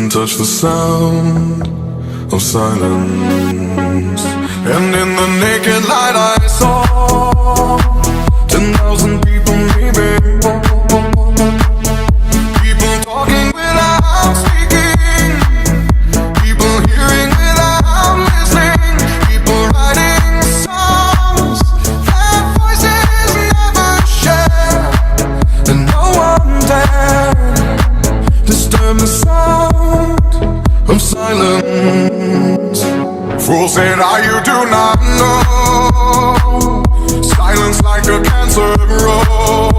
couldn't touch the sound of silence. And in the naked light I saw 10,000 people maybe, people talking without speaking, people hearing without listening, people writing songs that voices never share, and no one dared disturb the sound of silence. Fool said, you do not know. Silence like a cancer grows.